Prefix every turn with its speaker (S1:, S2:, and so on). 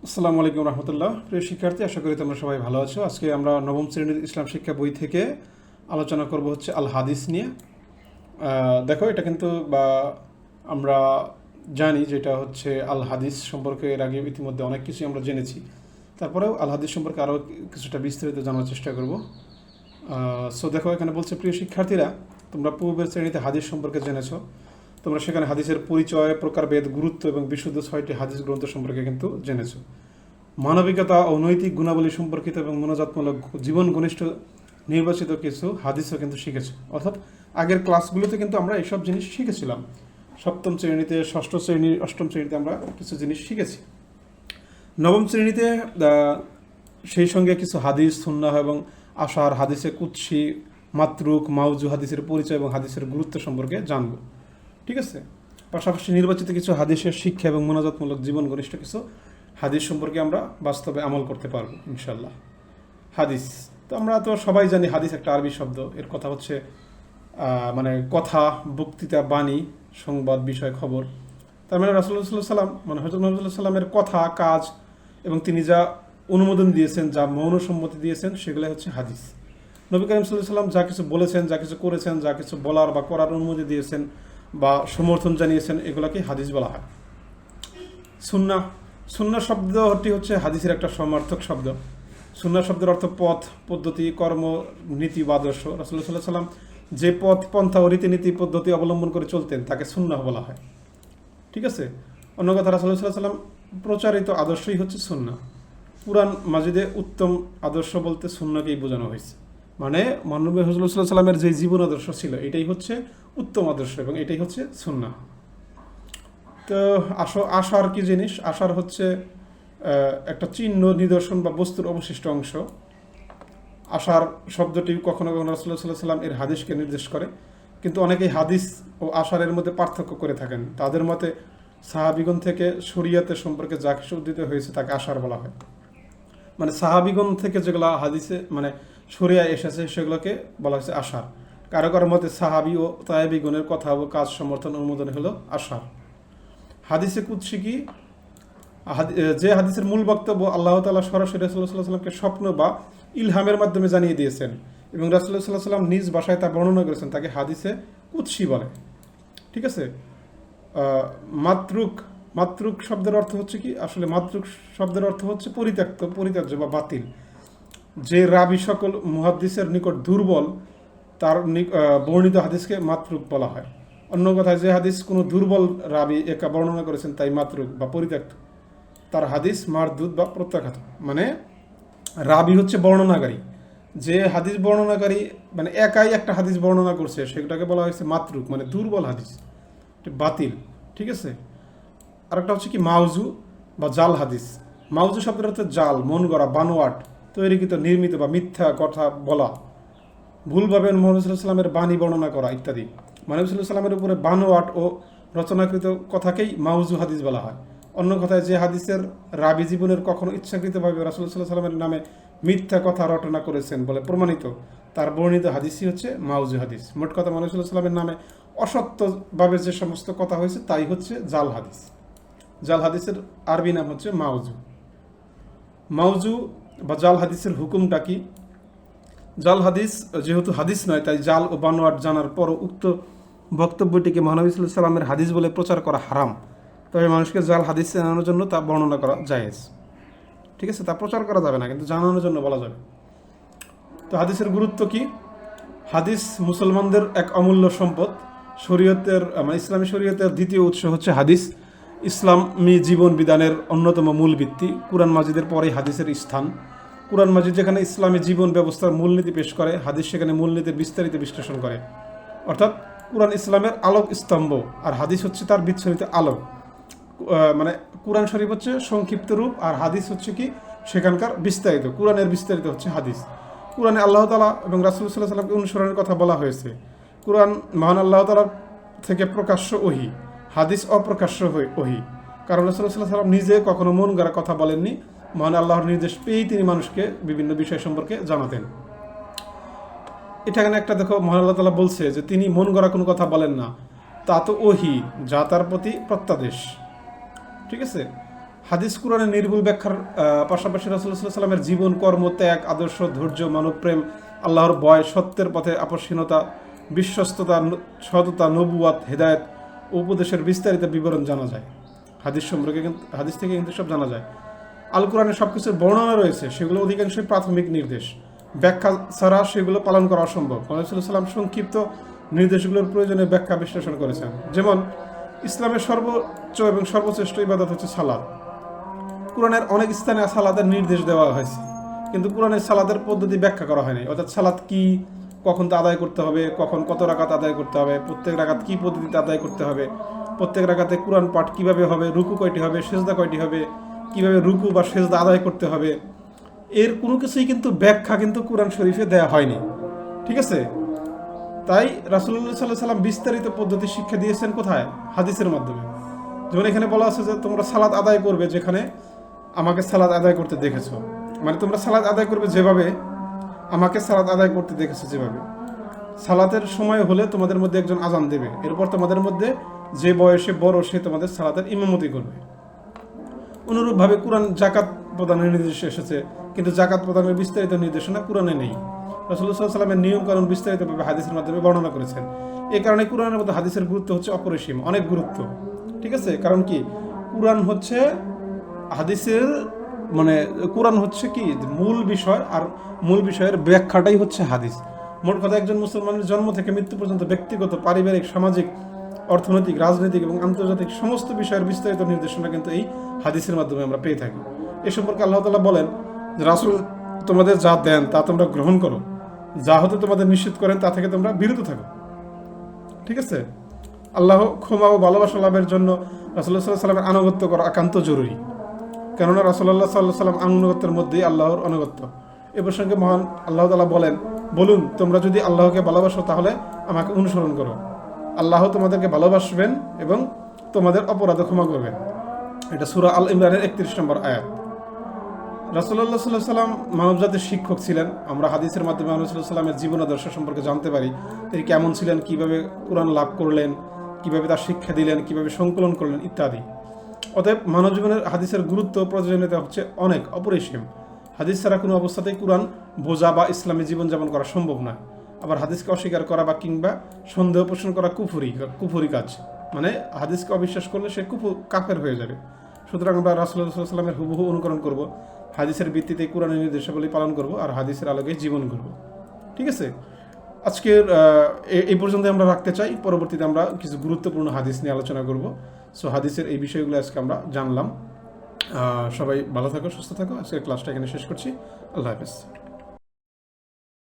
S1: আসসালামু আলাইকুম রহমতুল্লাহ। প্রিয় শিক্ষার্থী, আশা করি তোমরা সবাই ভালো আছো। আজকে আমরা নবম শ্রেণীর ইসলাম শিক্ষা বই থেকে আলোচনা করব হচ্ছে আল হাদিস নিয়ে। দেখো, এটা কিন্তু আমরা জানি যে এটা হচ্ছে আল হাদিস সম্পর্কে এর আগে ইতিমধ্যে অনেক কিছু আমরা জেনেছি। তারপরেও আল হাদিস সম্পর্কে আরও কিছুটা বিস্তারিত জানার চেষ্টা করব। দেখো, এখানে বলছে, প্রিয় শিক্ষার্থীরা, তোমরা পূর্বের শ্রেণীতে হাদিস সম্পর্কে জেনেছো। তোমরা সেখানে হাদিসের পরিচয়, প্রকারভেদ, গুরুত্ব এবং বিশুদ্ধ 6টি হাদিস গ্রন্থ সম্পর্কে কিন্তু জেনেছো। মানবিকতা ও নৈতিক গুণাবলী সম্পর্কিত এবং মনোজাতমূলক জীবন ঘনিষ্ঠ নির্বাচিত কিছু হাদিসও কিন্তু শিখেছে। অর্থাৎ আগের ক্লাসগুলোতে কিন্তু আমরা এইসব জিনিস শিখেছিলাম। সপ্তম শ্রেণীতে, ষষ্ঠ শ্রেণী, অষ্টম শ্রেণীতে আমরা কিছু জিনিস শিখেছি। নবম শ্রেণীতে সেই সঙ্গে কিছু হাদিস, সুন্নাহ এবং আশার, হাদিসে কুদসি, মাতরুক, মাউজু হাদিসের পরিচয় এবং হাদিসের গুরুত্ব সম্পর্কে জানব। ঠিক আছে? পাশাপাশি নির্বাচিত কিছু হাদিসের শিক্ষা এবং মোনাজাতমূলক জীবন ঘনিষ্ঠ কিছু হাদিস সম্পর্কে আমরা বাস্তবে আমল করতে পারবো ইনশাল্লাহ। হাদিস তো আমরা তো সবাই জানি, হাদিস একটা আরবি শব্দ। এর কথা হচ্ছে মানে কথা, বক্তৃতা, বাণী, সংবাদ, বিষয়, খবর। তার মানে রাসূলুল্লাহ সাল্লাম, মানে হযরত মুহাম্মদ সাল্লামের কথা, কাজ এবং তিনি যা অনুমোদন দিয়েছেন, যা মৌন সম্মতি দিয়েছেন, সেগুলোই হচ্ছে হাদিস। নবী করিম সাল্লাল্লাহু আলাইহি ওয়াসাল্লাম যা কিছু বলেছেন, যা কিছু করেছেন, যা কিছু বলার বা করার অনুমতি দিয়েছেন বা সমর্থন জানিয়েছেন, এগুলোকে হাদিস বলা হয়। সুন্নাহ, সুন্নাহ শব্দটি হচ্ছে হাদিসের একটা সমার্থক শব্দ। সুন্নাহ শব্দের অর্থ পথ, পদ্ধতি, কর্ম, নীতি বা আদর্শ। রাসূলুল্লাহ সাল্লাল্লাহু আলাইহি ওয়াসাল্লাম যে পথ, পন্থা ও রীতিনীতি, পদ্ধতি অবলম্বন করে চলতেন তাকে সুন্নাহ বলা হয়। ঠিক আছে? অন্য কথা, রাসূলুল্লাহ সাল্লাল্লাহু আলাইহি ওয়াসাল্লাম প্রচারিত আদর্শই হচ্ছে সুন্নাহ। কুরআন মাজিদে উত্তম আদর্শ বলতে সুন্নাহকেই বোঝানো হয়েছে। মানে মহানবী হুজুর সাল্লাল্লাহু আলাইহি ওয়াসাল্লামের যে জীবন আদর্শ ছিল, এটাই হচ্ছে উত্তম আদর্শ এবং এটাই হচ্ছে সুন্নাহ। তো আশার কি জিনিস? আশার হচ্ছে একটা চিহ্ন, নিদর্শন বা বস্তুর অবশিষ্ট অংশ। আশার শব্দটি কখনো কখনো রাসূলুল্লাহ সাল্লাল্লাহু আলাইহি ওয়াসাল্লাম এর হাদিসকে নির্দেশ করে, কিন্তু অনেকেই হাদিস ও আশারের মধ্যে পার্থক্য করে থাকেন। তাদের মতে সাহাবিগণ থেকে শরীয়তের সম্পর্কে যা কিছু উদ্ধৃত হয়েছে তাকে আশার বলা হয়। মানে সাহাবিগণ থেকে যেগুলো হাদিসে মানে শরিয়ায় এসেছে সেগুলোকে বলা হয়েছে আশার। কারো কারো মতে সাহাবি ও তায়েবীগণের কথা ও কাজ সমর্থন অনুমোদন হলো আশার। হাদিসে কুদসি কি? যে হাদিসের মূল বক্তব্য আল্লাহ তাআলা সরাসরি রাসূলুল্লাহ সাল্লাল্লাহু আলাইহি ওয়াসাল্লামকে স্বপ্ন বা ইলহামের মাধ্যমে জানিয়ে দিয়েছেন এবং রাসূলুল্লাহ সাল্লাল্লাহু আলাইহি ওয়াসাল্লাম নিজ ভাষায় তা বর্ণনা করেছেন, তাকে হাদিসে কুদসি বলে। ঠিক আছে? মাতরুক, মাতরুক শব্দের অর্থ হচ্ছে কি? আসলে মাতরুক শব্দের অর্থ হচ্ছে পরিত্যক্ত, পরিত্যাজ্য বা বাতিল। যে রাবি সকল মুহাদ্দিসের নিকট দুর্বল, তার বর্ণিত হাদিসকে মাতরুক বলা হয়। অন্য কথায়, যে হাদিস কোনো দুর্বল রাবি একা বর্ণনা করেছেন তাই মাতরুক বা পরিত্যক্ত, তার হাদিস মারদুদ বা প্রত্যাখ্যাত। মানে রাবি হচ্ছে বর্ণনাকারী, যে হাদিস বর্ণনাকারী মানে একাই একটা হাদিস বর্ণনা করছে সেটাকে বলা হয়েছে মাতরুক, মানে দুর্বল হাদিস, বাতিল। ঠিক আছে? আরেকটা হচ্ছে কি? মাউজু বা জাল হাদিস। মাউজু শব্দের অর্থ জাল, মন গড়া, বানোয়াট, তৈরিকৃত, নির্মিত বা মিথ্যা কথা বলা, ভুলভাবে মুহাম্মদ সাল্লাল্লাহু আলাইহি ওয়াসাল্লামের বাণী বর্ণনা করা ইত্যাদি। মুহাম্মদ সাল্লাল্লাহু আলাইহি ওয়াসাল্লামের উপরে বানোয়াট ও রচনাকৃত কথাকেই মাউজু হাদিস বলা হয়। অন্য কথায়, যে হাদিসের রাবি জীবনের কখনো ইচ্ছাকৃতভাবে রাসূলুল্লাহ সাল্লাল্লাহু আলাইহি ওয়াসাল্লামের নামে মিথ্যা কথা রটনা করেছেন বলে প্রমাণিত, তার বর্ণিত হাদিসই হচ্ছে মাউজু হাদিস। মোট কথা, মুহাম্মদ সাল্লাল্লাহু আলাইহি ওয়াসাল্লামের নামে অসত্যভাবে যে সমস্ত কথা হয়েছে তাই হচ্ছে জাল হাদিস। জাল হাদিসের আরবি নাম হচ্ছে মাউজু। মাউজু বা জাল হাদিসের হুকুমটা কি? জাল হাদিস যেহেতু হাদিস নয়, তাই জাল ও বানোয়াট জানার পরও উক্ত বক্তব্যটিকে মহানবী সাল্লাল্লাহু আলাইহি ওয়াসাল্লামের হাদিস বলে প্রচার করা হারাম। তবে মানুষকে জাল হাদিস জানানোর জন্য তা বর্ণনা করা জায়েজ। ঠিক আছে? তা প্রচার করা যাবে না, কিন্তু জানানোর জন্য বলা যাবে। তো হাদিসের গুরুত্ব কি? হাদিস মুসলমানদের এক অমূল্য সম্পদ। শরীয়তের মানে ইসলামী শরীয়তের দ্বিতীয় উৎস হচ্ছে হাদিস। ইসলামী জীবন বিধানের অন্যতম মূল ভিত্তি। কুরআন মাজিদের পরেই হাদিসের স্থান। কুরআন মাজিদ যেখানে ইসলামী জীবন ব্যবস্থার মূলনীতি পেশ করে, হাদিস সেখানে মূলনীতির বিস্তারিত বিশ্লেষণ করে। অর্থাৎ কুরআন ইসলামের আলোক স্তম্ভ আর হাদিস হচ্ছে তার বিচ্ছুরিত আলোক। মানে কুরআন শরীফ হচ্ছে সংক্ষিপ্ত রূপ আর হাদিস হচ্ছে কি সেখানকার বিস্তারিত। কুরআনের বিস্তারিত হচ্ছে হাদিস। কুরআনে আল্লাহ তাআলা এবং রাসূল সাল্লাল্লাহু আলাইহি ওয়াসাল্লামকে অনুসরণের কথা বলা হয়েছে। কুরআন মহান আল্লাহ তাআলার থেকে প্রকাশ্য ওহী, হাদিস অপ্রকাশ্য ওহী। কারণ রাসূল সাল্লাল্লাহু আলাইহি ওয়াসাল্লাম নিজে কখনো মন গড়া কথা বলেননি। মহান আল্লাহর নির্দেশ পেয়েই তিনি মানুষকে বিভিন্ন বিষয় সম্পর্কে জানাতেন। এখানে একটা দেখো, মহান আল্লাহ তাআলা বলছে যে তিনি মন গড়া কোনো কথা বলেন না, তা তো ওহী, যা তার প্রতি প্রত্যাদেশ। ঠিক আছে? হাদিস কোরআনের নির্ভুল ব্যাখ্যার পাশাপাশি রাসূলুল্লাহ সাল্লাল্লাহু আলাইহি ওয়াসাল্লামের জীবন, কর্ম, ত্যাগ, আদর্শ, ধৈর্য, মানবপ্রেম, আল্লাহর ভয়, সত্যের পথে আপসহীনতা, বিশ্বস্ততা, সততা, নবুয়াত, হেদায়েত ও উপদেশের বিস্তারিত বিবরণ জানা যায়। হাদিস থেকে কিন্তু সব জানা যায়। আল কোরআনে সব কিছুর বর্ণনা রয়েছে, সেগুলো অধিকাংশই প্রাথমিক নির্দেশ, ব্যাখ্যা ছাড়া সেগুলো পালন করা অসম্ভব। রাসূলুল্লাহ সাল্লাল্লাহু আলাইহি ওয়াসাল্লাম সংক্ষিপ্ত নির্দেশগুলোর প্রয়োজনে ব্যাখ্যা বিশ্লেষণ করেছেন। যেমন ইসলামের সর্বোচ্চ এবং সর্বশ্রেষ্ঠ ইবাদত হচ্ছে সালাত। কোরআনের অনেক স্থানে সালাতের নির্দেশ দেওয়া হয়েছে, কিন্তু কোরআনের সালাতের পদ্ধতি ব্যাখ্যা করা হয়নি। অর্থাৎ সালাত কি, কখন তা আদায় করতে হবে, কখন কত রাকাত আদায় করতে হবে, প্রত্যেক রাকাত কি পদ্ধতিতে আদায় করতে হবে, প্রত্যেক রাকাতে কোরআন পাঠ কিভাবে হবে, রুকু কয়টি হবে, সেজদা কয়টি হবে, কিভাবে রুকু বা সেজদা আদায় করতে হবে, এর কোনো কিছুই কিন্তু ব্যাখ্যা কিন্তু কোরআন শরীফে দেয়া হয়নি। ঠিক আছে, তাই রাসূলুল্লাহ সাল্লাল্লাহু আলাইহি ওয়াসাল্লাম বিস্তারিত পদ্ধতি শিক্ষা দিয়েছেন কোথায়? হাদিসের মাধ্যমে। যেমন এখানে বলা আছে যে তোমরা সালাত আদায় করবে যেখানে আমাকে সালাত আদায় করতে দেখেছো, মানে তোমরা সালাত আদায় করবে যেভাবে আমাকে সালাত আদায় করতে দেখেছো। যেভাবে সালাতের সময় হলে তোমাদের মধ্যে একজন আজান দেবে, এরপর তোমাদের মধ্যে যে বয়সে বড় সে তোমাদের সালাতের ইমামতি করবে। অনুরূপভাবে কোরআন জাকাত প্রদানের নির্দেশ এসেছে, কিন্তু জাকাত প্রদানের বিস্তারিত নির্দেশনা কোরআনে নেই। রাসূলুল্লাহ সাল্লাল্লাহু আলাইহি ওয়াসাল্লামের নিয়মকানুন বিস্তারিতভাবে হাদিসের মাধ্যমে বর্ণনা করেছেন। এই কারণে কোরআনের মধ্যে হাদিসের গুরুত্ব হচ্ছে অপরিসীম, অনেক গুরুত্ব। ঠিক আছে, কারণ কি কোরআন হচ্ছে হাদিসের মানে কোরআন হচ্ছে কি মূল বিষয়, আর মূল বিষয়ের ব্যাখ্যাটাই হচ্ছে হাদিস। মোট কথা একজন মুসলমানের জন্ম থেকে মৃত্যু পর্যন্ত ব্যক্তিগত, পারিবারিক, সামাজিক, অর্থনৈতিক, রাজনৈতিক এবং আন্তর্জাতিক সমস্ত বিষয়ের বিস্তারিত নির্দেশনা কিন্তু এই হাদিসের মাধ্যমে আমরা পেয়ে থাকি। এ সম্পর্কে আল্লাহ তাআলা বলেন, রাসূল তোমাদের যা দেন তা তোমরা গ্রহণ করো, যা হতে তোমাদের নিষেধ করেন তা থেকে তোমরা বিরত থাকো। ঠিক আছে, আল্লাহ ক্ষমা ও ভালোবাসা লাভের জন্য রাসূলুল্লাহ সাল্লাল্লাহু আলাইহি ওয়াসাল্লামের আনুগত্য করা একান্ত জরুরি, কেননা রাসূলুল্লাহ সাল্লাল্লাহু আলাইহি ওয়াসাল্লাম আনুগত্যের মধ্যেই আল্লাহর আনুগত্য। এ প্রসঙ্গে মহান আল্লাহ তাআলা বলুন তোমরা যদি আল্লাহকে ভালোবাসো তাহলে আমাকে অনুসরণ করো, আল্লাহ তোমাদেরকে ভালোবাসবেন এবং তোমাদের অপরাধ ক্ষমা করবেন। এটা সূরা আল ইমরানের 31 নম্বর আয়াত। রাসূলুল্লাহ সাল্লাল্লাহু আলাইহি ওয়াসাল্লাম মানবজাতির শিক্ষক ছিলেন। আমরা হাদিসের মাধ্যমে রাসূলুল্লাহ সাল্লাল্লাহু আলাইহি ওয়াসাল্লামের জীবন আদর্শ সম্পর্কে জানতে পারি। তিনি কেমন ছিলেন, কিভাবে কোরআন লাভ করলেন, কিভাবে তার শিক্ষা দিলেন, কিভাবে সংকলন করলেন ইত্যাদি। অতএব মানব জীবনের হাদিসের গুরুত্ব প্রয়োজনীয়তা হচ্ছে অনেক, অপরিসীম। হাদিস ছাড়া কোনো অবস্থাতেই কোরআন বোঝা বা ইসলামী জীবনযাপন করা সম্ভব নয়। আবার হাদিসকে অস্বীকার করা বা কিংবা সন্দেহ পোষণ করা কুফরি কাজ, মানে হাদিসকে অবিশ্বাস করলে সে কাফের হয়ে যাবে। সুতরাং আমরা রাসূলুল্লাহ সাল্লাল্লাহু আলাইহি ওয়াসাল্লামের হুবহু অনুকরণ করব, হাদিসের ভিত্তিতে কোরআনের নির্দেশাবলী পালন করব আর হাদিসের আলোকে জীবন করব। ঠিক আছে, আজকের এই পর্যন্ত আমরা রাখতে চাই। পরবর্তীতে আমরা কিছু গুরুত্বপূর্ণ হাদিস নিয়ে আলোচনা করব। সো হাদিসের এই বিষয়গুলো আজকে আমরা জানলাম। সবাই ভালো থাকো, সুস্থ থাকো। আজকের ক্লাসটা এখানে শেষ করছি। আল্লাহ হাফেজ।